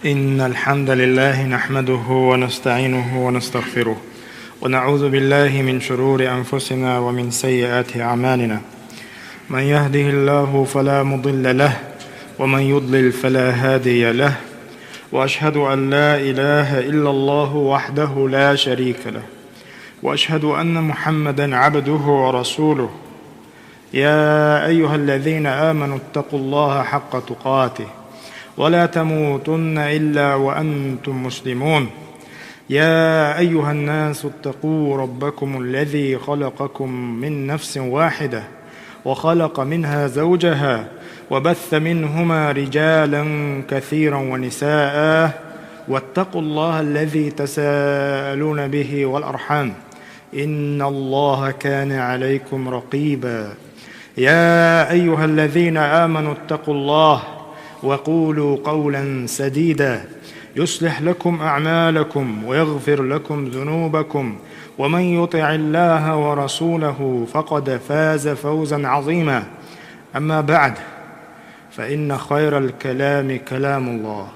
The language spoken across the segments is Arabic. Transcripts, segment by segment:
إن الحمد لله نحمده ونستعينه ونستغفره ونعوذ بالله من شرور أنفسنا ومن سيئات أعمالنا. من يهده الله فلا مضل له ومن يضلل فلا هادي له، وأشهد أن لا إله إلا الله وحده لا شريك له، وأشهد أن محمدا عبده ورسوله. يا أيها الذين آمنوا اتقوا الله حق تقاته ولا تموتن إلا وأنتم مسلمون. يا أيها الناس اتقوا ربكم الذي خلقكم من نفس واحدة وخلق منها زوجها وبث منهما رجالا كثيرا ونساء، واتقوا الله الذي تساءلون به والأرحام إن الله كان عليكم رقيبا. يا أيها الذين آمنوا اتقوا الله وقولوا قولا سديدا يصلح لكم أعمالكم ويغفر لكم ذنوبكم، ومن يطع الله ورسوله فقد فاز فوزا عظيما. أما بعد، فإن خير الكلام كلام الله،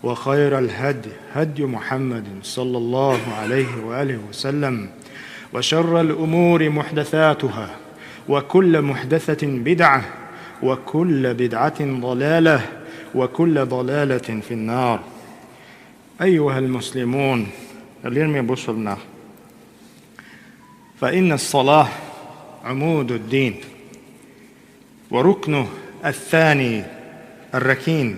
وخير الهدي هدي محمد صلى الله عليه وآله وسلم، وشر الأمور محدثاتها، وكل محدثة بدعة، وكل بدعة ضلالة، وكل ضلالة في النار. أيها المسلمون اليوم بصلنا، فإن الصلاة عمود الدين وركنه الثاني الركين،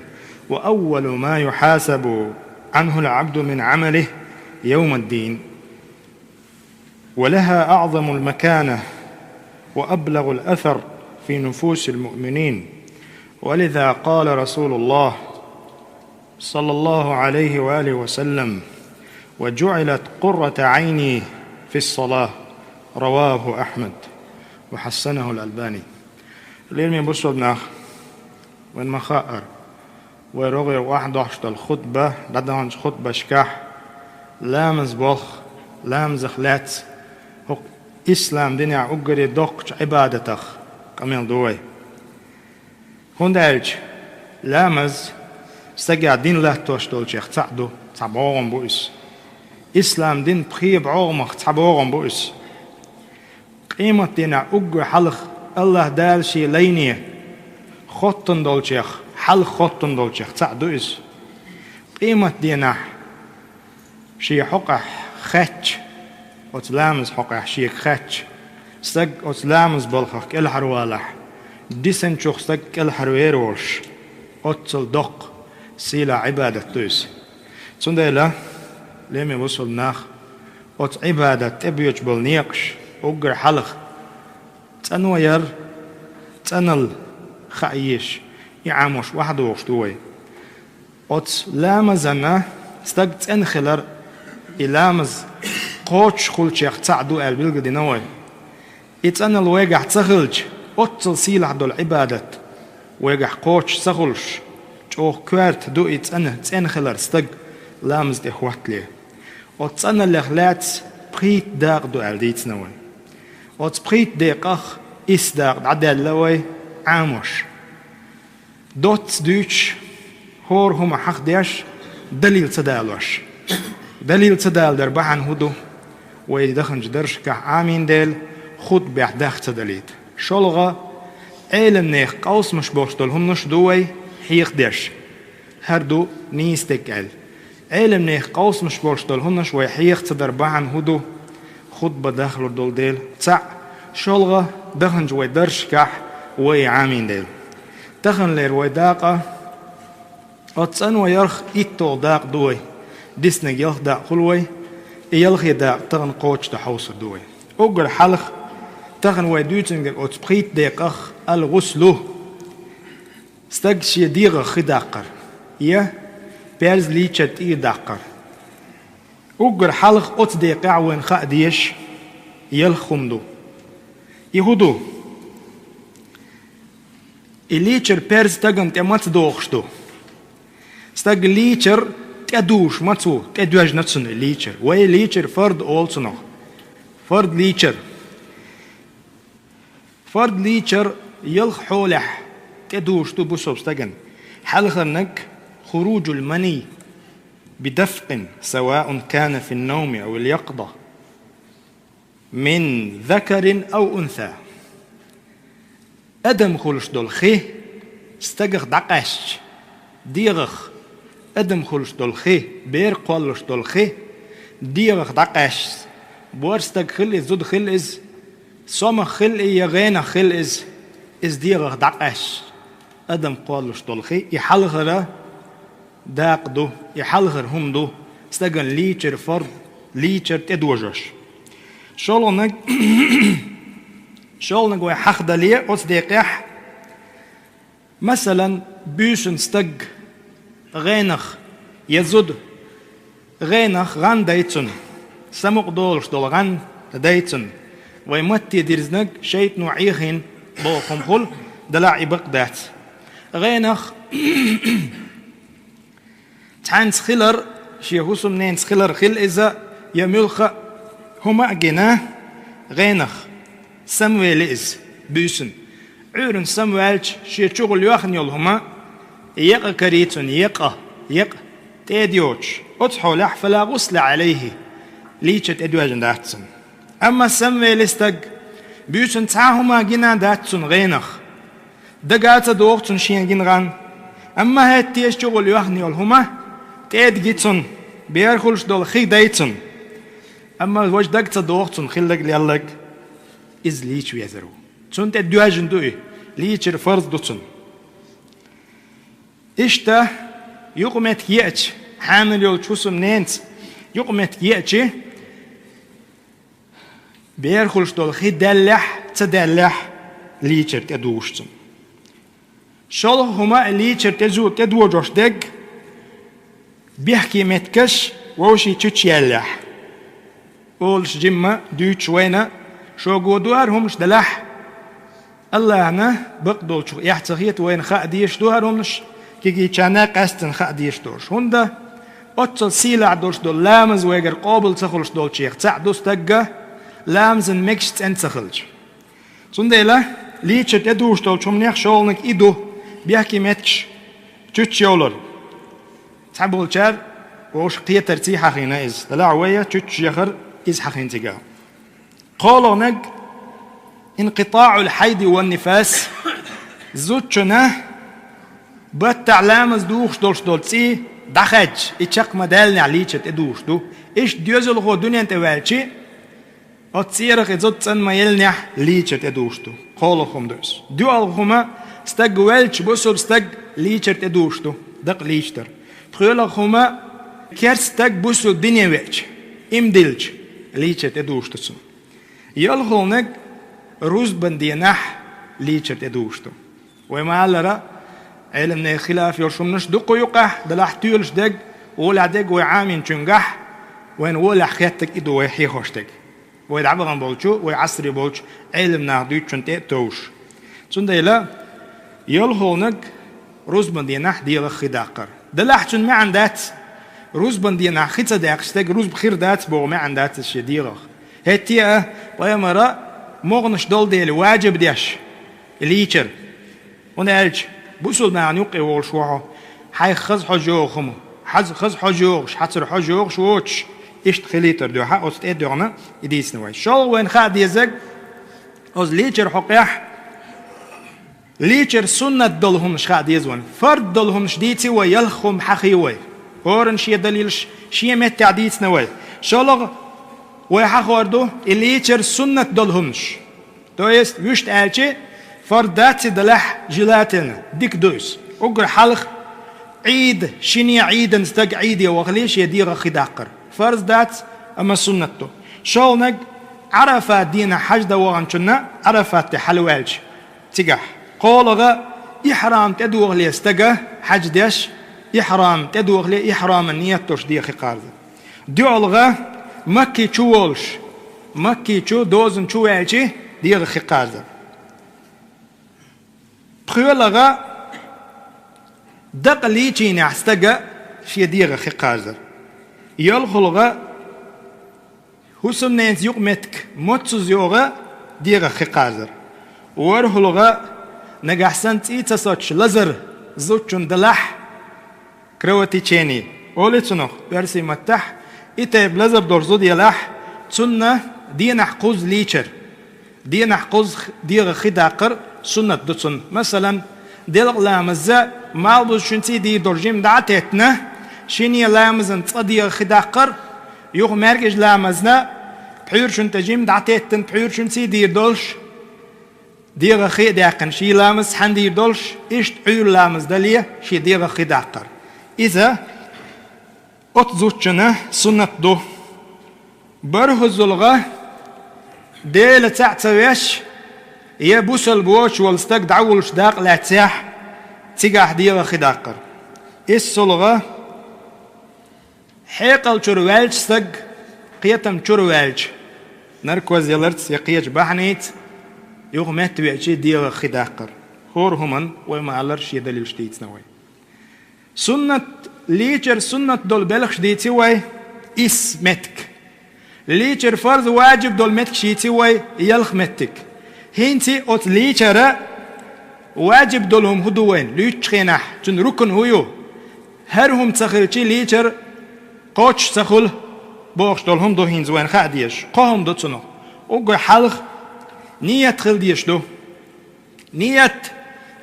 وأول ما يحاسب عنه العبد من عمله يوم الدين، ولها أعظم المكانة وأبلغ الأثر في نفوس المؤمنين. ولذا قال رسول الله صلى الله عليه وآله وسلم: وجعلت قرة عيني في الصلاة، رواه أحمد وحسنه الألباني. اليوم يبصرنا وين مخاطر ورغي واحد عشت الخطبة لدهنش خطبة شكاح لامز بخ لامز خلات هو إسلام دنيا أقري دوقش عبادتك كمين دوي هندالج لامز استجع دين له توشتولش يختعدو تعبوغم بوئس إسلام دين بخيب عوغمخ تعبوغم بوئس قيمة دينا أقري حلق الله دالشي لينيه خطن دولشيخ حل خطن دولشيخ تعدوئس قيمة دينا شي حقح خاتش وتلامز حقح شي خاتش استج وتلامز بالخخ الحروالح ديسن شوخ استج الحرويروش أتصل دق سيلا عبادة تويس سندلا لم يوصل ناخ أت عبادة تبيج بالنيقش أجر حلق تنوير تنل خايش يعمش واحد وشتوي أت لامزنا استج تنخلر إلامز قوتش خلش يختعدو البلغ دينوي يتنل ويجع تخلج أتصل سيلا دول عبادة ويجع قوتش سخلش جو كوارت دو يتنخلر استج لامز دي خواتلي أتصنل لخلات بريت داغ دو الديت نوي أت بريت ديقخ إس داغ عدال لوي عاموش دوت دوش هور هما حق ديش دليل تدالوش دليل تدال در بحن هدو ويدخن جدرش كح آمين ديل خود بيح داخ تدليت شلغة علم نيخ قوس مش بوشتل هم نش دوي حيق ديش هردو نيستك علم نيخ قوس مش بوشتل هم نش ويحيق تدر بحن هدو خود بداخلو دول ديل تسع شلغة دخن جوي درش كح وي عامين ديل دخن لير ويداقة أتصن ويرخ إيتو داق دوي ديسنك يلخ داق خلوي يلخ يداق تغن قوش تحوصر دوي أقر حلق تغن ويدوتنك أتبخيت ديقخ الغسلو استقشي ديغ خداقر يا بيرز ليشت إي داقر أقر حلق أتديقع وين خاديش يلخمدو يهودو الليتشر بيرز تغن تمات دوخشتو استق ليتشر تدوش ماتسو تدوج نتسن الليتشر وي ليتشر فرد أولسنو فرد ليتشر يلخ حولح تدوش تو بوسوب استقن حلقنك خروج المني بدفق سواء كان في النوم أو اليقظة من ذكر أو أنثى أدم خلش دول خي استجخ دقاش ديغخ أدم خلش دول خي بير قولش دول خي ديغخ دقاش بورستك خل زود خل إز صوم خل يغينا خل إز ديغخ دقاش أدم قولش دول خي يحلغر داق دو يحلغر هم دو استجن ليتر فرد ليتر تدوجش شولنك شولنك وحق دليل أصدقائه مثلا بيشن استج غينخ يزود غينخ غان دايتون سمق دولش دول غان دايتون ويمتي ديرزنك شيت نوعيهن بوخم خل دلع بقدات غينخ تحان سخلر شيخوسو منين سخلر خل إذا يملخ هما جنا غينخ سمويل إز بيسن عورن سمويلش شي شغل يوخن يول هما يقا كريتون يقا تيديوش أتحو لح فلا غسل عليه ليشت أدواجن داتسن أما سمويل استق بيسن تعاهما جنا داتسن غينخ دقات دوغتن شين جنغان أما هاتيش شغل يوخن يول هما تيد جيتسن بيرخلش دول خي دايتسن أما الوجه دقت دوغتن خلق ليالك إز ليش ويزرو تون تدواجن دوي ليش الفرض دوتن إشتا يقمت يأتش حامل يول تشوسم نينت يقمت يأتش بيرخلش دول خي دلح تدلح ليش تدوشتن شال هما ليش تدوجوش دق بيحكي متكش ووشي تشيلح أولش جمّة دوتش وينا شو قودوهر همش دلح الله أنا بقدول شو يحتخيت وين خاديش دوهر همش كي كنا قستن خاديش دوش هندا أتصل سيلع دوش دول لامز ويجر قابل تخلش دول شيخ تعدوس تجا لامزن مكشت أنت تخلش سندلا ليش تدوش دول شو منيح شغلك إيدو بيحكي متش تشيولر تعبول شار وش قية ترتيح حقينا إز دلعوية تشيخر إز حقين تجاه قالوا نج انقطاع الحيض والنفاس زوجنا بتعلم دوخ دولتي دخج إتشق مدلني عليه تدوش دو إيش ديوزل هو دنيا أنت والشي أتصيرك إزوت سن ما يلني ليه تدوش دو قالوا خم دوس دو الخما استج والش بسوب استج ليه تدوش دو دق ليشتر تقول خما كرستج بسوب دنيا والش إمدلش ليه تدوش دو يالخونك روز بندينح ليشر تدوشتو وما على علمنا خلاف يرشمنش دقو يقح دلح تيولش دق ولا دق وعامين تنجح وين ولا حياتك إدو ويحي خوشتك ويدعبغن بولشو ويعصري بولش علمنا دوتشن تيتوش سنديلا يالخونك روز بندينح ديال خداقر دلح تن ما عندات روز بندينح خيتا داقشتك روز بخير دات بو ما عندات الشديرة هتيا ويمرا مغنش دول ديال واجب ديش ليتر ونالج بوصل مع نوقي والشوحو حي خز حجوخم حز خز حجوخ حتر حجوخ شوتش إيش تخليتر دو حق أستيد دونا يديس نوي شال وين خاد يزق أز ليتر حقيح ليتر سنة دلهم مش خاد يزون فرد دلهم شديتي ويلخم حقيوي هورن شي دليلش شي مت تعديت نوي شال ويحق وردو اللي يتر سنة دلهمش تو يست وشت آلشي فردات دلح جلاتنا ديك دوس أقر حلق عيد شني عيد نستق عيد يا وغليش يدير خداقر فرز دات أما سنته شولنك عرفات دينا حج دوغان شنا عرفات حلوالش تقح قولغا إحرام تدوغ لي استقى حج ديش إحرام تدوغ لي إحرام النية توش دي خقارد ديولغا مكي تشولش مكي تشو دوزن تشوالشي دير خقازة بخيولغا دق ليتشي نعستقى شي دير خقازة يلخلغا هسم نينز يقمتك موتسوز يوغا دير خقازة ورخلغا نجحسن تيتساتش لزر زوتشن دلح كروتي تشيني قولت نخ برسي متح إتا بلزب دورزو ديلاح سنة دينا حقوز ليشر دينا حقوز ديغ خداقر سنة دوتسن مثلا ديلق لامزة مالبوز شنسي دي دورجيم دعتتنا شيني لامزن تصديغ خداقر يوغ مركج لامزنا بحيور شنتجيم دعتتن بحيور شنسي دير دولش ديغ خداقن شي لامز حن دير دولش إشت حيور لامز دلية شي ديغ خداقر إذا أتزوجنا سنة دو بره الزلغة ديل تعتويش يبوس البوش والستك دعول شداق لا تساح تيجح ديغ خداقر السلغة حيقل شروالج ستك قيتم شروالج نركوز يلرتس يقيج بحنيت يغمت ويأتي ديغ خداقر خور همن وما علرش يدليل شديت نوي سنة ليجر سنة دول بلخ شديتي وي اسمتك ليجر فرض واجب دول متك شيتي وي يلخ متك هينتي اوت ليجر واجب دولهم هدوين ليش خيناح جن ركن هيو هرهم تسخلتي ليجر قوش تسخل بوخش دولهم دو هينز وين خاديش قهم دو تسنو اوغو حلخ نية خل ديش دو نية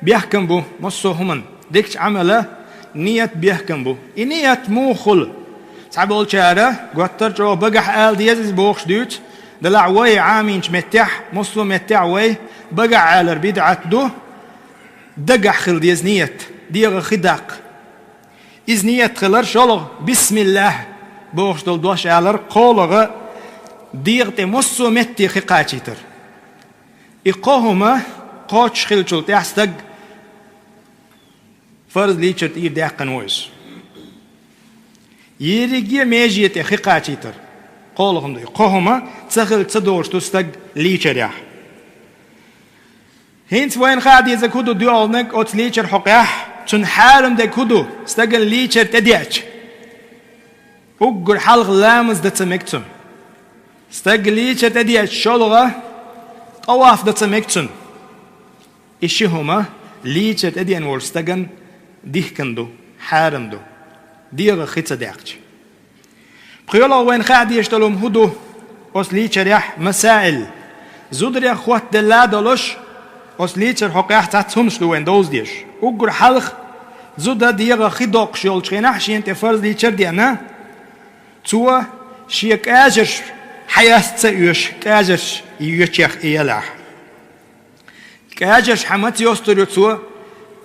بيحكم بو مصو همن ديكش عمله نية بيحكم بو نية مو خل سعبول شارع قطر جو بقح آل ديزيز بوخش دوت دلع وي عامينش متح مصو متح وي بقع على بدعة دو دقح خل ديز نية ديغ خداق إز نية خلر شلغ بسم الله بوخش دول دوش على قولغ ديغ تي مصو متي خقاتشتر إقاهما قاتش خل شل تحستق فرض ليشرت إير داقن ويس يريجي ميجيت خقاتشتر قولهم دي قهما تسخل تصدوش تستق ليشر يح هينس وين خاد يزكودو ديالنك أو تليشر حقيح تن حالم دي كودو استقل ليشر تدياج أقر حلق لامز دتسمكتن استقل ليشر تدياج شلغة طواف دتسمكتن إشي هما ليشر تديان ورستقن ديهكندو حارمدو ديغ خيتsa داقش بخيولا وين خاد يشتلهم هدو أس ليشر يح مسائل زودر يا خوات دلا دلوش أس ليشر حقيح تاتهمش دو وين دوز ديش أقر حلق زودا ديغ خيدوق شول شخيناح شين تفرز ليشر ديانا توا شيك آجرش حياة تسيوش كاجرش يوشيخ إيلاح كاجرش حمات يوستر توا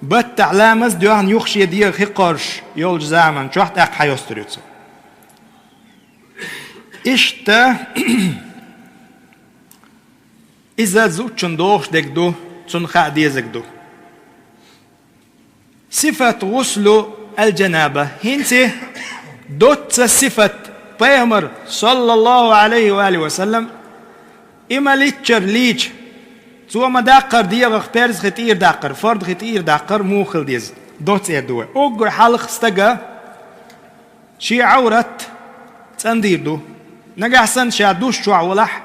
بات علامز دوان يخشي ديغ خيقارش يول زامن شوحت أق حيوستر توا إشتا إذا زوجن دوش دك دو تنخاء ديزك دو صفة غسل الجنابة هنتي دوت صفة بيامر صلى الله عليه وآله وسلم إما ليتشر ليج سوى ما داقر ديغ اختارز خطير داقر فرد خطير داقر موخل ديز دوت إردوه أقر حلق استقى شي عورت تندير دو نجحسن شادوش شو عولح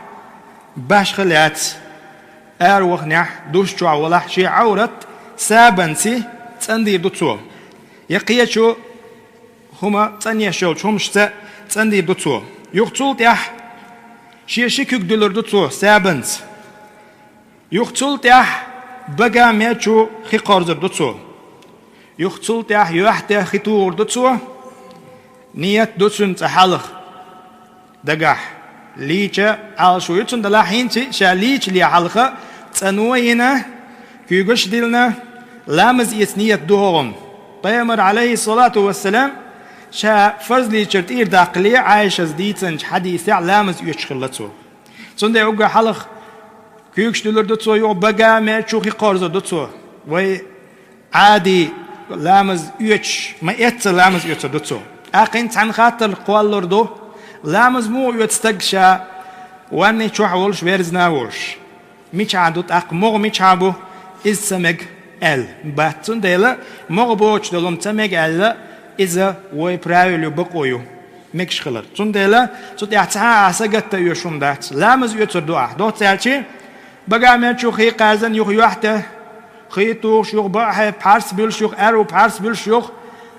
باش خليات أروخ نح دوش شو عولح شي عورت سابنسي تندير دو تسوى يقيا هما تانية شو همشتا تندير دو تسوى يقتل تيح شي شكوك دولر دو تسوى سابنس يقتل تيح بقى ميتشو خي قارزر دو تسوى يقتل تيح يوحتا خطور دو تسوى نيت دو تسون تحلق دقاح ليتشا على شو يتسون دلا حينتي شا ليتش لي حلقة تنوينا كيوغش ديلنا لامز يسنية دوهم بيامر عليه الصلاة والسلام شا فرز لي شرطير داقلية عايشة زديتنج حديثة لامز يشخلتو سند يوغا حلق كيوغش دولر دوتسو يو بقى ما تشوخي قارزة دوتسو وي عادي لامز يوش ما يتس لامز يوتس دوتسو أقين عن خاطر قوالر دو لامز مو يتستقشا واني تشوح ولش ويرزنا ولش ميش عادوت أق مو ميش عابو إز سمج ال باتون ديلا مو بوش دلهم سمج ال إذا وي برايلو بقويو ميكش خلر تون ديلا صوت يعتها عسقت يوشون دات لامز يوتس دعاء دوت سالشي بقى ما تشوخي قازن يوخ يوحته خيطو شيوخ بقى بارس بيل شيوخ أرو بارس بيل شيوخ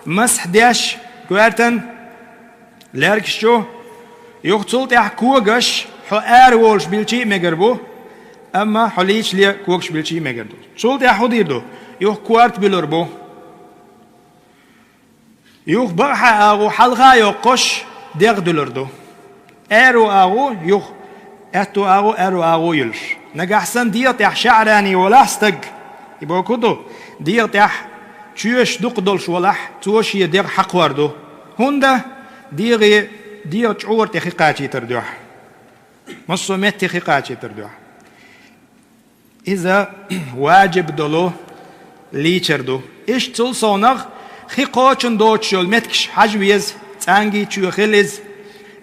مسح داش كوارتن لاركشو يختصلت كوغش حو وولش بيلشي مجربو أما حليش لي كوغش بيلشي مجردو تصلت حديردو يخ كوارت بيلربو يخ بقى أغو حلقة يقش ديغ دولردو أغو يخ أغو يلش نجحسن ديت يح شعراني ولا استج يبقى كده ديت يح تشوش دقدلش ولا توش يدير حق وردو هندا ديت شعور تخيقاتي تردوح مصومات تخيقاتي تردوح إذا واجب دلو ليشردو إيش تصل صونغ خيقاتشن دوتشول متكش حجويز تانجي تشو خلز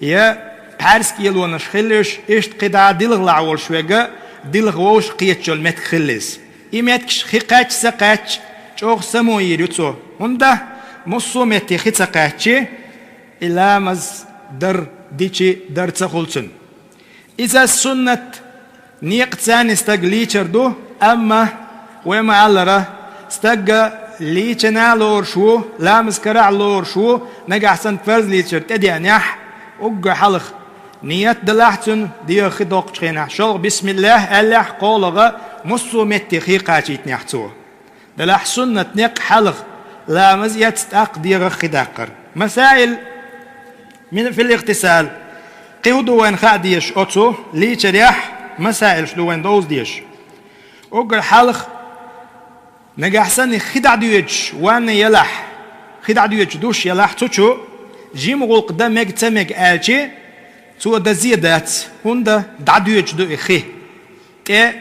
يا بارس كيلونش خلش إيش قدا دلغ لعول شوية دلغ ووش قيتشول متك خلز إمتكش خيقاتش سقاتش شوخ سمو يريتسو هندا مصومات تخيقاتي إلا مز در ديشي در تخلصن إذا السنة نيق تاني استق ليشردو أما وما على استق ليشنا لور شو لا مسكرع لور شو نجح سنت فرز ليشر تدي أنيح وقع حلق نيت دلحتن دي خدوق تخينا شغل بسم الله الله قولغا مصو متخي قاتيت نحتو دلح سنة نيق حلق لا مزيت استق دي خداقر مسائل من في الاغتسال قيودو وين خاديش أوتو ليشر يح مسائل شلو وين دوز ديش وقر حلق نجح سنة خدع ديوش وان يلح خدع ديوش دوش يلح توشو جيم غلق دا ميج تميج آجي تو دا زيادات هوندا دع ديوش دو إخي تي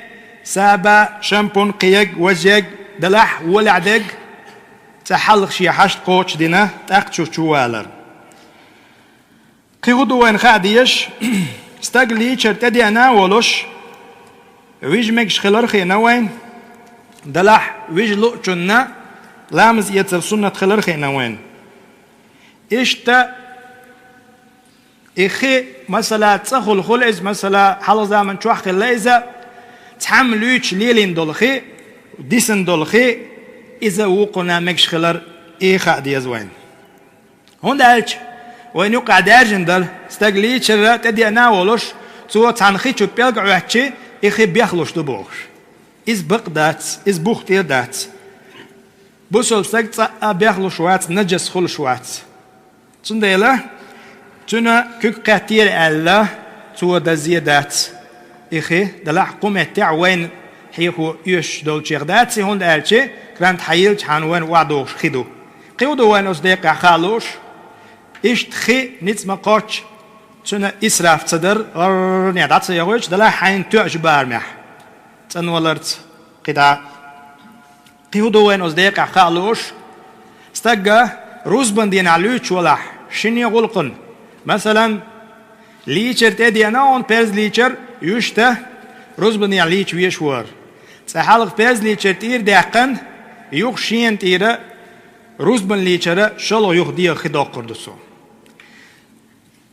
سابا شامبون قيق وجيق دلح ولعدق تحلق شي حشت قوش دينا تاقشو شوالر قيودو وين خاديش استقلي شرتدي أنا ولوش ويج ميجش خلرخي نوين دلح ويج لقشنا لامز يتصل سنة خلرخي نوين إشتا إخي مثلا تسخل خلز مثلا حلزة من شوح خليزة تحملوش ليلين دولخي ديسن دولخي إذا وقنا ميجش خلر إيخا ديزوين هون دالش وين يقع دارجن دل استقلي شرا تدي أنا ولوش تو تنخي شو بيلقى وحشي إخي بيخلوش دبوش إز بقدات إز بوختير دات بوسول سكت بيخلوش وات نجس خلوش وات تنديلا تنا كوك قتير الله تو دزيدات إخي دلح قوم تاع وين حيخو يش دول شيردات هون دالشي كرانت حيل حان وين وعدوش خدو قيودو وين أصدق خالوش إيش تخي نيت مقاش تنا إسراف تصدر نعدات يغوش دلا حين تعجبار مح تنولرت قدا قيودو وين أصدق خالوش استجا روزبن دين علوش ولا شني غلقن مثلا ليشر تدي أنا on بيرز ليشر يشته روزبن يعليش ويشور سحالق بيرز ليشر تير دقن يخشين تيره روزبن ليشر شلو يخديه خداق قردسو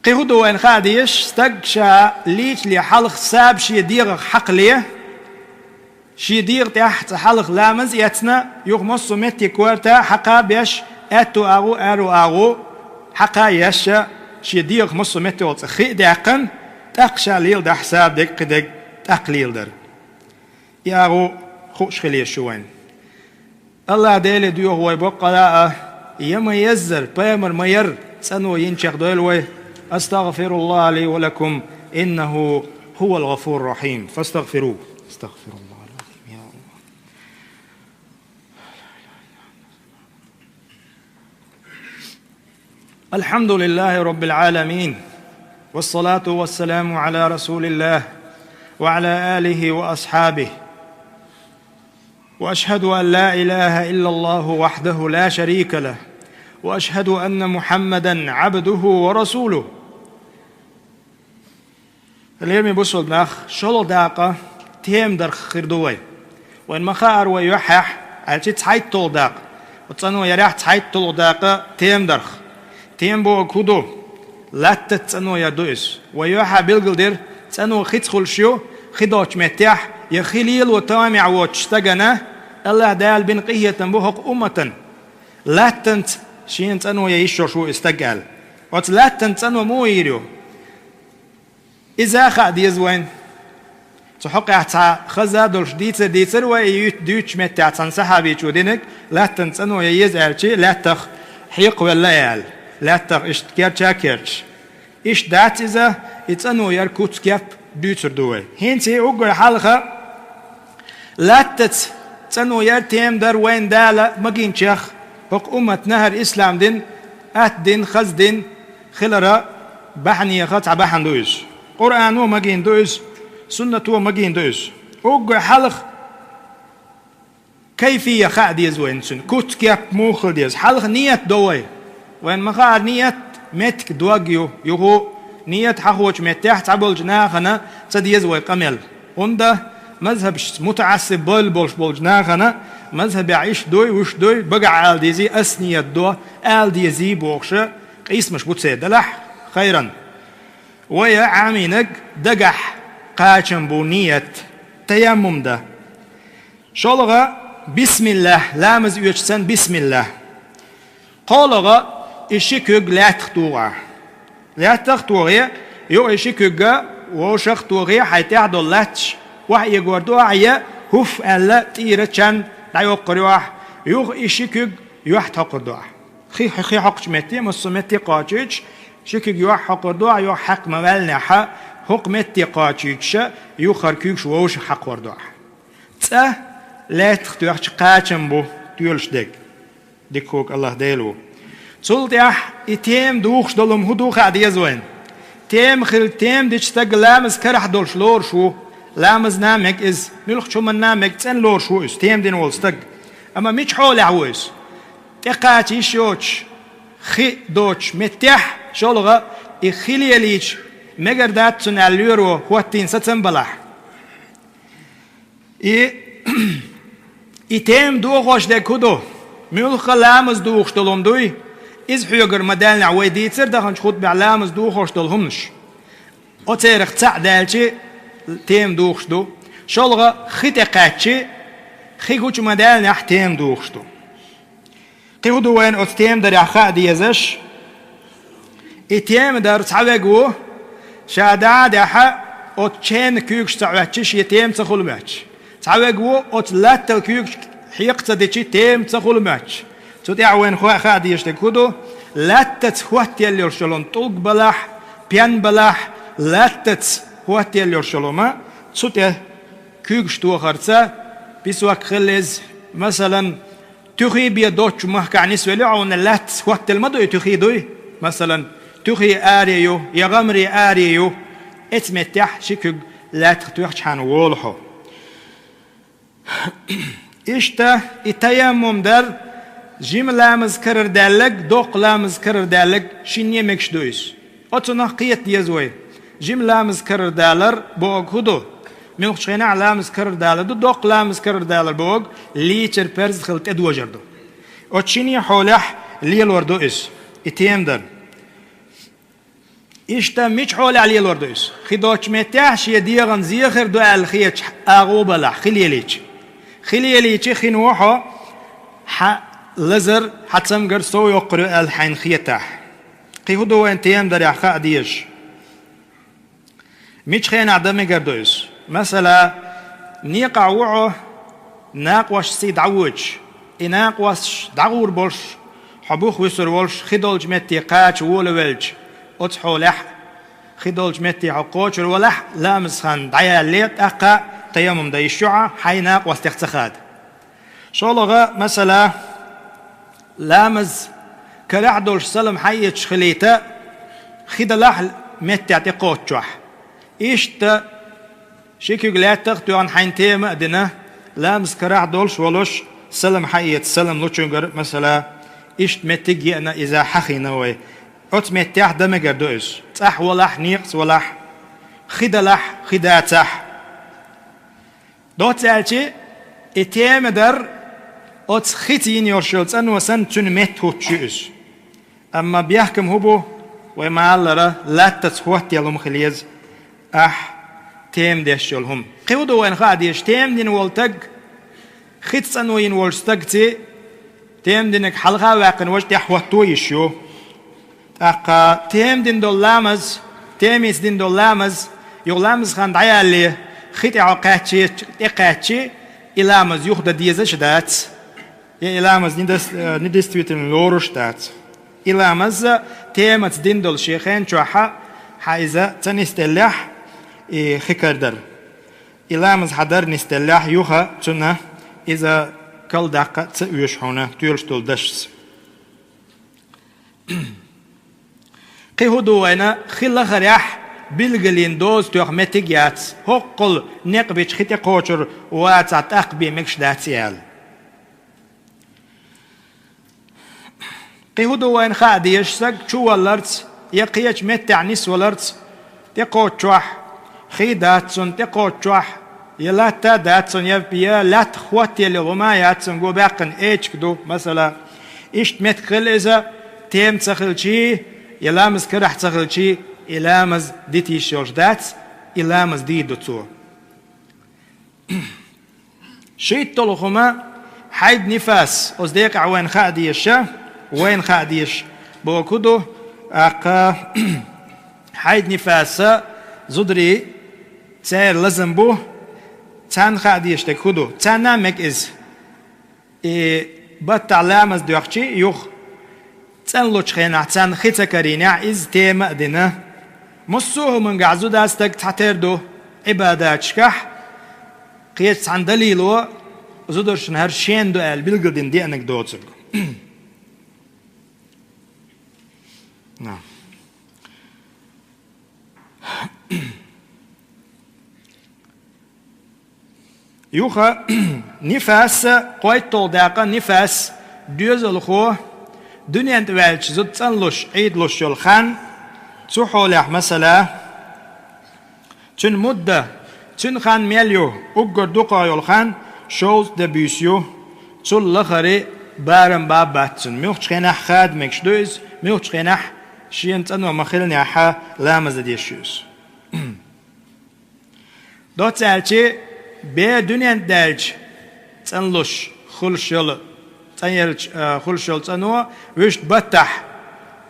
قيودو وين خاديش استقشا ليش لي حلق ساب شي دير حق ليه شي دير تحت حلق لامز يتنا يغمصو متي كورتا حقا بيش اتو اغو حقا يش شي دير مصو متي وتخي دقن تقشا ليل ده حساب دق دق تقليل در ياغو خوش خليه شوين الله ديلي ديو هو يبقى يما يزر بيمر مير سنو ينشخ دويلوي أستغفر الله لي ولكم إنه هو الغفور الرحيم فاستغفروه استغفر الله العظيم يا الله الحمد لله رب العالمين والصلاة والسلام على رسول الله وعلى آله وأصحابه وأشهد أن لا إله إلا الله وحده لا شريك له وأشهد أن محمدًا عبده ورسوله. اليوم يبصوا الناخ شلو داقة تيم در خردوي وإن مخار ويحح على شيء تحيط طول داق وتصنوا يريح تحيط طول داقة تيم درخ تيم بو كودو لا تتصنوا يدوس ويحح بيلقل دير تصنوا خيت خلشيو خدوش متاح يخليل وتامع وتشتغنا الله دال بنقية تنبوهق أمة لا تنت شين تنو يشور شو استقال وتلاتن تنو مو يريو إذا خاد يزوين تحق يحتى خزا دولش ديتر ويدوش متى تنسحبي شودينك لا تنسنو يزعل شيء لا تخ حيق ولا يال لا تخ اشتكير شاكرش إيش دات إذا يتنو يركوت كيف دوتر دوي هنتي أقول حلقة لا تنو يرتيم در وين دالة مجين شيخ حق أمة نهر إسلام دين دين خز دين خلرا بحني خطع بحن دويس قرآن ومجين دويس سنة ومجين دويس أقول حلق كيفية خاد يزوين سن كوت كيف موخل ديز حلق نية دوي وين مخار نية متك دواجيو يهو نية حقوش متاح تعبول جناخنا صد يزوي قمل وندا مذهب متعصب بول جناخنا مذهب يعيش دوي وش دوي بقع آل ديزي أسنية دو آل ديزي بوخشة قيس مش بتسيد لح خيرا ويا عامينك دقح قاچن بونية تيمم ده شولغا بسم الله لامز يوچسن بسم الله قولغا إشيكوغ لا تختوغا لا تختوغي يو إشيكوغا وشختوغي حيتعدو لاتش وحي يقوردو عيا هف ألا تيرتشان لا يقريوح يو إشيكوغ يوح تقردو خي حقش متي مصمتي قاچيش شيكوغ يوح حقردو يو حق مولنحا حق متي قاچيش يو خركوغش ووش حق وردو تا لا تختوغش قاچن بو تيولش ديكوك الله ديلو سولتيح إتيم دوخش دولم هدوخ عديزوين تيم خل تيم ديش تاق لامز كرح دولش لور شو لامز نامك إز ملخ شو من نامك تسن لور شو إز تيم دين والستاق أما ميش حول عويز تقاتي شوش خي دوش متيح شولغا إخيلي ليش مقردات سناليرو هواتين ستن بلاح إتيم دوخوش ديك هدو ملخ لامز دوخش دولم دوي إز حيوغر مدالنا ويديتر دخنش خود بعلامز دوخش دولهمش أتيرخ تعدالشي تيم دوخش دو شولغا خيتقاتشي خيكوش مدالنا تيم دوخش دو قيودو وين أتيم در يخاء ديزش إتيم در تعوغو شاداد يحا أتشين كيوكش تعوغش يتيم تخول ماتش تعوغو أتلات كيوكش حيقتا ديشي تيم تخول ماتش تودي عوين خوا ديش تكودو لا تتهوت يلي يرشلون طلق بلاح بيان بلاح لا تتهوت يلي يرشلوما تودي كيوكش تو خرطة بيسواك خلز مثلا تخي بيدوش مهكا نسوي عون لا تتهوت المدو تخي دوي مثلا تخي آريو يغمري آريو اتمتح شكوك لا تختوخش حان وولحو إشتا التيمم در جيم لامز كرر دالك دوق لامز كرر دالك شين يمكش دويس أتنا قيت يزوي جيم لامز كرر دالر بوغ هدو ملخش غينا لامز كرر دالر دوق لامز كرر دالر بوغ ليتر برز خلت ادو جردو أتشيني حولح ليل وردو إس إتيم در إشتا ميش حولح ليل وردو إس خدوش متاحش يديغن زيخر دو الخيش أغوبلح خليليش خنوحو لزر حتسم قرصو يقرأ الحين خيتاح قيهدو وين تيام در يحقا ديش ميش خين عدمي قردويس مثلا نيقع وعو ناقوش سيد عوج ناقوش دعور بولش حبوخ ويسر بولش خدولج متي قاش وولولج اتحو لح خدولج متي حقوش ولح لامز خان دعيا الليت أقا تيامم دا يشوع حي ناقوش تختخاد شولغا مثلا لامز كرعدولش سلم حيتش خليتا خدلاح متى تقوتشوح إيشتا شيكو غلاتغ توان حينتي مأدنا لامز كرعدولش ولوش سلم حيت سلم لوتشونغر مثلا إيشت متجي أنا إذا حخي نوي أت متاح دمجر دوس تح ولح نيقص ولح خدلاح خداتح دوت ألشي إتيام در أت خيتين يرشلت أنو سن تون متهوت شيء أما بيحكم هبو وما الله لا تتهوت يلهم خليز تيم ديشلهم قودو وين خاديش تيم دين والتج خيت سنوين والستجتي تيم دينك حلقة واقن وجد يحوطو يشو أقا تيم دين دولامز تيميس دين دولامز يغلامز خان دعيالي خيط عقاتشي إقاتشي إلامز يخد ديزش دات إلامز ندستويتن لورش دات إلامز تيمت دين دول شيخين شوحا حايزة تنستلح خكردر إلامز حدر نستلح يوخا تنا إذا كل دقة تسويش هنا تيرشتول دشس قيهدو وينا خلا خريح بلغلين دوز توخ متجيات هقل نقبش خيتي قوشر واتعت أقبي مكش داتيال قيهدو وين خادي يشسك شو والرت يقيش متع نس والرت تقوشوح خيداتسون تقوشوح يلاتا داتسون يبيا لات خواتي لغما ياتسون جو باقن ايش كدو مثلا اشت متخل إذا تيم تخلشي يلامز كرح تخلشي يلامز ديتي شوش دات يلامز دي دوتو شيت طلقما حيد نفاس أصديق عوين خاديش وين خاديش بوكودو أقا حيد نفاس زدري تسير لازم بو تان خاديش تكودو تان نامك إز بطع لامز دوخشي يوخ تان لوچخينا تان خيتا كارينا إز تيما دينا مصوه من قعزو داستك تحتردو عبادات شكح قيت عن دليلو زدرش نهر شين دو آل بلغدين دي أنكدوتك نعم يوخا نفاس قويت طوداقا نفاس دوز الخو دنيا انتوالش زد تنلوش عيد لوش يلخان تحولح مثلا تن مدة تن خان ميليو اقر دوقا يلخان شوز دبيسيو تل لخري بارم باباتن ميوخش خيناح خاد مكش دوز ميوخش خيناح شين تنو مخيلني احا لامز ديشيوس دو تالشي بي دنيا دالج تنلوش خلشل تنيرج خلشل تنو وشت بتح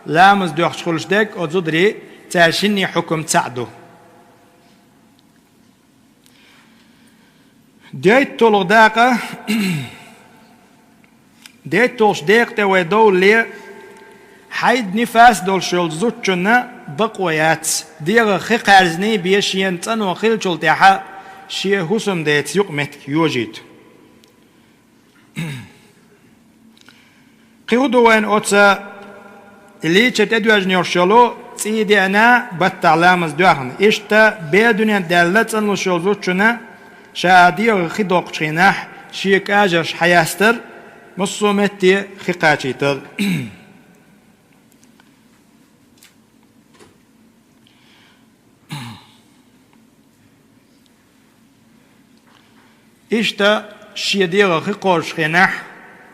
لامز دوخش خلش ديك او زدري تالشيني حكم تساعدو ديت طولو داقة ديت طولش ديق تاوي دول لي حيد نفاس دول شول زوتشنا بقويات ديغ خيقارزني بيشين تنو خيل شول تيحا شي هسم ديت يقمت يوجيت قيودو وين اوتسا اللي تدواج نيرشلو تيدي انا بتعلامز دوخن اشتا بيدنيا دالت انو شول زوتشنا شاديغ خيدوق شيناح شيك اجرش حياستر مصومتي خيقاتيتر إشتا شي ديغا خي قورش خيناح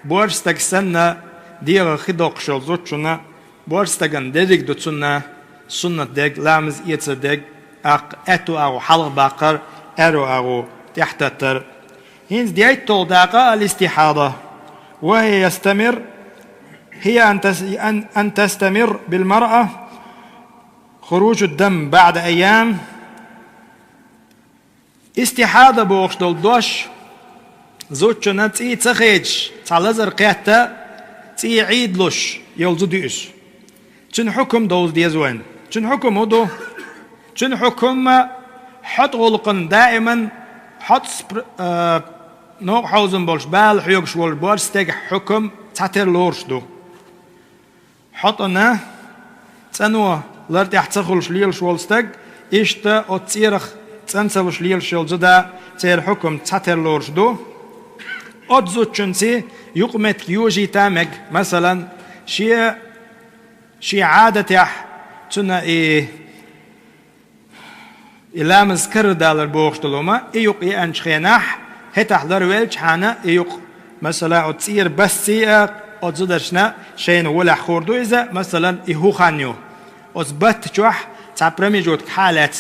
بورستك سنة ديغا خي دوقشل زوتشنا بورستكن ديك دوتسنا سنة ديك لامز إيتسا ديك أق أتو أو حلق باقر أرو أو تحتتر هينز ديت تولداقة الاستحاضة وهي يستمر هي أن تستمر بالمرأة خروج الدم بعد أيام استحاضة بوخش دول دوش زوجنا تي تخيج تعلزر قيادة تي عيد لوش يولزو ديش چن حكم دوز ديزوين چن حكم هدو چن حكم حط غلقن دائما حط نوع حوزن بولش بال حيوكش وول بورستيق حكم تاتر لورش دو حطنا تنوى لرد يحتخلش ليلش وولستيق إشتا أو تيرخ تنسلش ليلش يولزدا تير حكم تاتر لورش دو أدزو تشنسي يقمت يوجي تامك مثلا شي عادة يح تنا إلامز كردالر بوغشتلوما إيوق أنشخيناح هتحضر ويلش حانا إيوق مثلا أتصير بسي أتزدرشنا شين ولا خوردو إذا مثلا إيهو خانيو أتبت جوح تعبرمي جوت حالات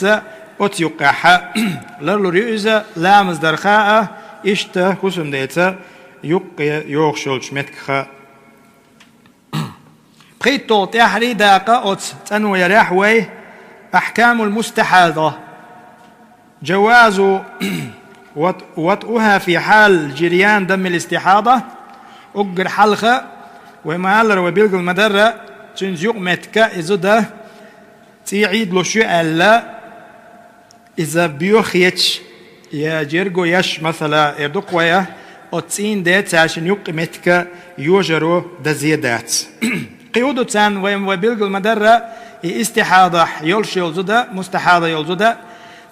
أتيوقعها لرلوري إذا لامز درخاء إشتا خسم ديتا يوق يوغشلش متكخا قيتو تحري داقة تنو يرحوي أحكام المستحاضة جواز وطئها في حال جريان دم الاستحاضة أجر حلقة وما ألر وبيلغ المدرة تنزيق متكا إذا تعيد له شيء ألا إذا بيوخيتش يا جيرجو يش مثلا يدق ويا أتسين دات عشان يقمتك يوجرو دزيدات قيودو تان وبيلغ المدرة استحاضة يلش يلزدا مستحاضة يلزدا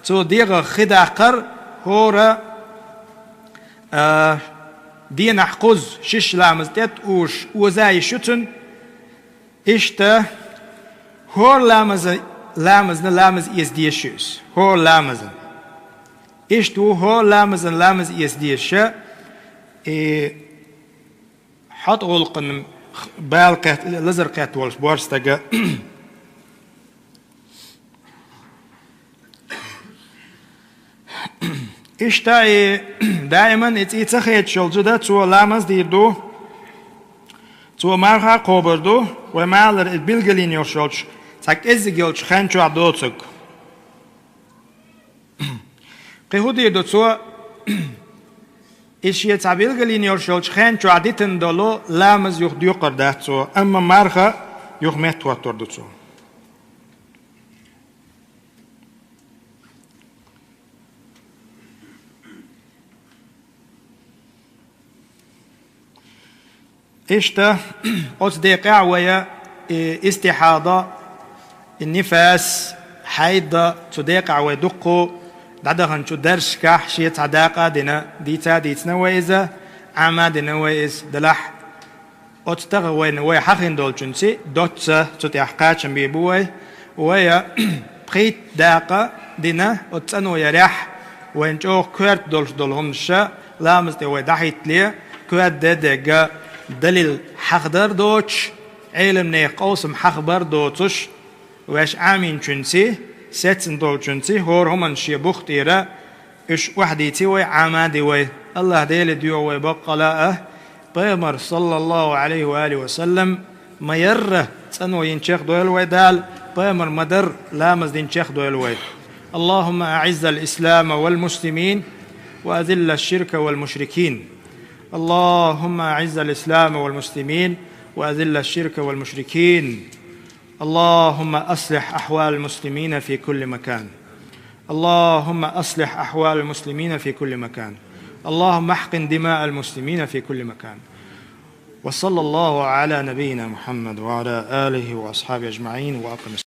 تو ديغ خدا قر هورا دي نحقوز شش لامزتت اوش وزاي شتن اشتا هور لامز يزديشوس هور لامز اشتو هور لامز يزديش حط غلقن بالقات لزرقات والش بورستاقا اشتا دائما اتخيت شلجدا تو لامز ديردو تو مارها قوبردو ومالر البلغلين يوشلج تاك ازيجلج خانشو عدوتك قيهو ديردو تو إشي تعبيلغلين يوشلج خانشو عديتن دولو لامز يخديو قرداتو أما مارها يخمت واتردوتو إشتا أصدقاء ويا استحاضة النفاس حيضة صدقاء ويدقو دعدهن شو درش كح شيء صدقاء دينا ديتنا ويزا عما دينا ويز دلح أتستغ وين حقين دول جنسي دوتسا تتحقاتشن بيبوي ويا بخيت داقة دينا أتسنو يريح وين جو كورت دولهم شا لامز دي ويدحيت ليه كورت ديجا دليل حقدر دوتش علم نيقوسم حقبر دوتش واش عامين جنسي ساتن دول جنسي هور همان شي بختيرا اش وحديتي وي عمادي وي الله ديل ديو وي بقلاءه بيمر صلى الله عليه وآله وسلم ما يره تنو ينشيخ دويل وي دال بيمر مدر لامز ينشيخ دويل وي اللهم أعز الإسلام والمسلمين وأذل الشرك والمشركين اللهم أعز الإسلام والمسلمين وأذل الشرك والمشركين اللهم أصلح أحوال المسلمين في كل مكان اللهم أصلح أحوال المسلمين في كل مكان اللهم احقن دماء المسلمين في كل مكان وصلى الله على نبينا محمد وعلى آله وأصحابه أجمعين وأقم